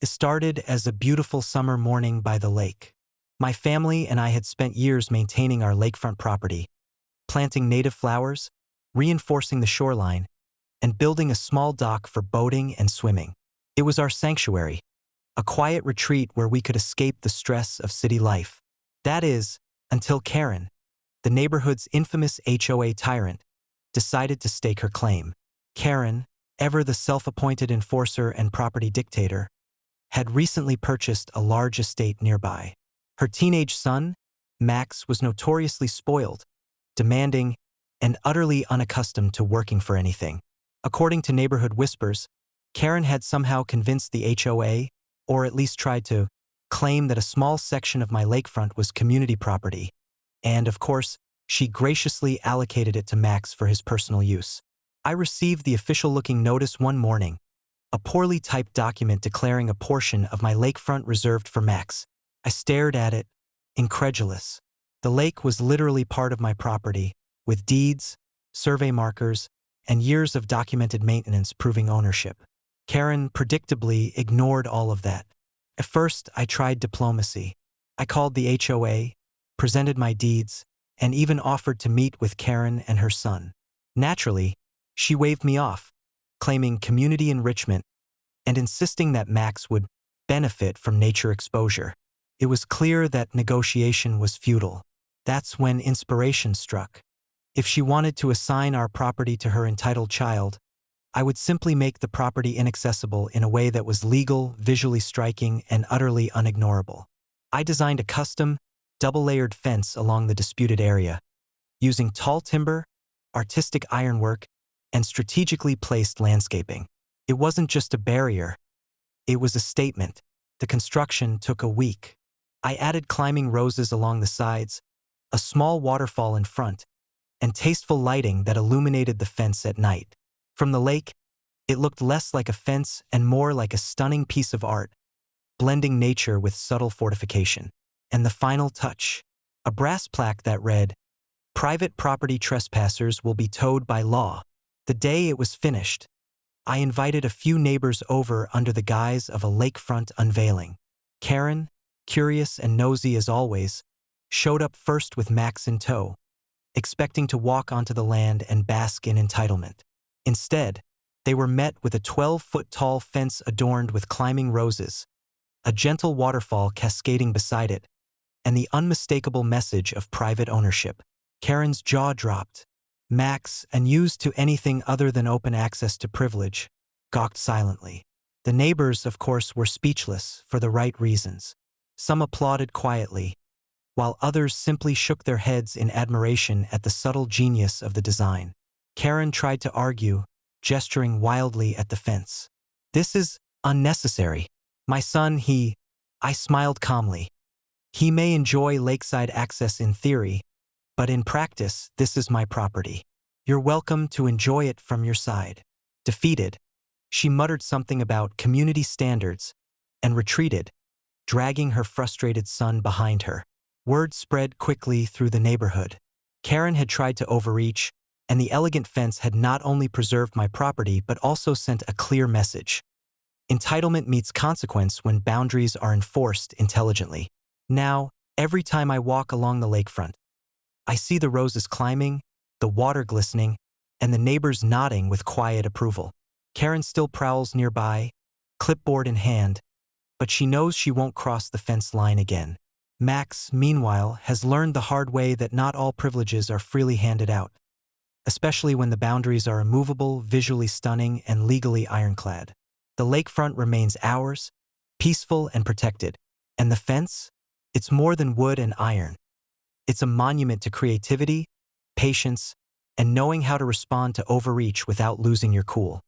It started as a beautiful summer morning by the lake. My family and I had spent years maintaining our lakefront property, planting native flowers, reinforcing the shoreline, and building a small dock for boating and swimming. It was our sanctuary, a quiet retreat where we could escape the stress of city life. That is, until Karen, the neighborhood's infamous HOA tyrant, decided to stake her claim. Karen, ever the self-appointed enforcer and property dictator, had recently purchased a large estate nearby. Her teenage son, Max, was notoriously spoiled, demanding, and utterly unaccustomed to working for anything. According to neighborhood whispers, Karen had somehow convinced the HOA, or at least tried to, claim that a small section of my lakefront was community property, and, of course, she graciously allocated it to Max for his personal use. I received the official-looking notice one morning, a poorly typed document declaring a portion of my lakefront reserved for Max. I stared at it, incredulous. The lake was literally part of my property, with deeds, survey markers, and years of documented maintenance proving ownership. Karen predictably ignored all of that. At first, I tried diplomacy. I called the HOA, presented my deeds, and even offered to meet with Karen and her son. Naturally, she waved me off, claiming community enrichment and insisting that Max would benefit from nature exposure. It was clear that negotiation was futile. That's when inspiration struck. If she wanted to assign our property to her entitled child, I would simply make the property inaccessible in a way that was legal, visually striking, and utterly unignorable. I designed a custom, double-layered fence along the disputed area, using tall timber, artistic ironwork, and strategically placed landscaping. It wasn't just a barrier. It was a statement. The construction took a week. I added climbing roses along the sides, a small waterfall in front, and tasteful lighting that illuminated the fence at night. From the lake, it looked less like a fence and more like a stunning piece of art, blending nature with subtle fortification. And the final touch, a brass plaque that read, "Private property trespassers will be towed by law." The day it was finished, I invited a few neighbors over under the guise of a lakefront unveiling. Karen, curious and nosy as always, showed up first with Max in tow, expecting to walk onto the land and bask in entitlement. Instead, they were met with a 12-foot-tall fence adorned with climbing roses, a gentle waterfall cascading beside it, and the unmistakable message of private ownership. Karen's jaw dropped. Max, unused to anything other than open access to privilege, gawked silently. The neighbors, of course, were speechless for the right reasons. Some applauded quietly, while others simply shook their heads in admiration at the subtle genius of the design. Karen tried to argue, gesturing wildly at the fence. "This is unnecessary. My son, I smiled calmly. "He may enjoy lakeside access in theory, but in practice, this is my property. You're welcome to enjoy it from your side." Defeated, she muttered something about community standards and retreated, dragging her frustrated son behind her. Word spread quickly through the neighborhood. Karen had tried to overreach, and the elegant fence had not only preserved my property but also sent a clear message. Entitlement meets consequence when boundaries are enforced intelligently. Now, every time I walk along the lakefront, I see the roses climbing, the water glistening, and the neighbors nodding with quiet approval. Karen still prowls nearby, clipboard in hand, but she knows she won't cross the fence line again. Max, meanwhile, has learned the hard way that not all privileges are freely handed out, especially when the boundaries are immovable, visually stunning, and legally ironclad. The lakefront remains ours, peaceful and protected, and the fence? It's more than wood and iron. It's a monument to creativity, patience, and knowing how to respond to overreach without losing your cool.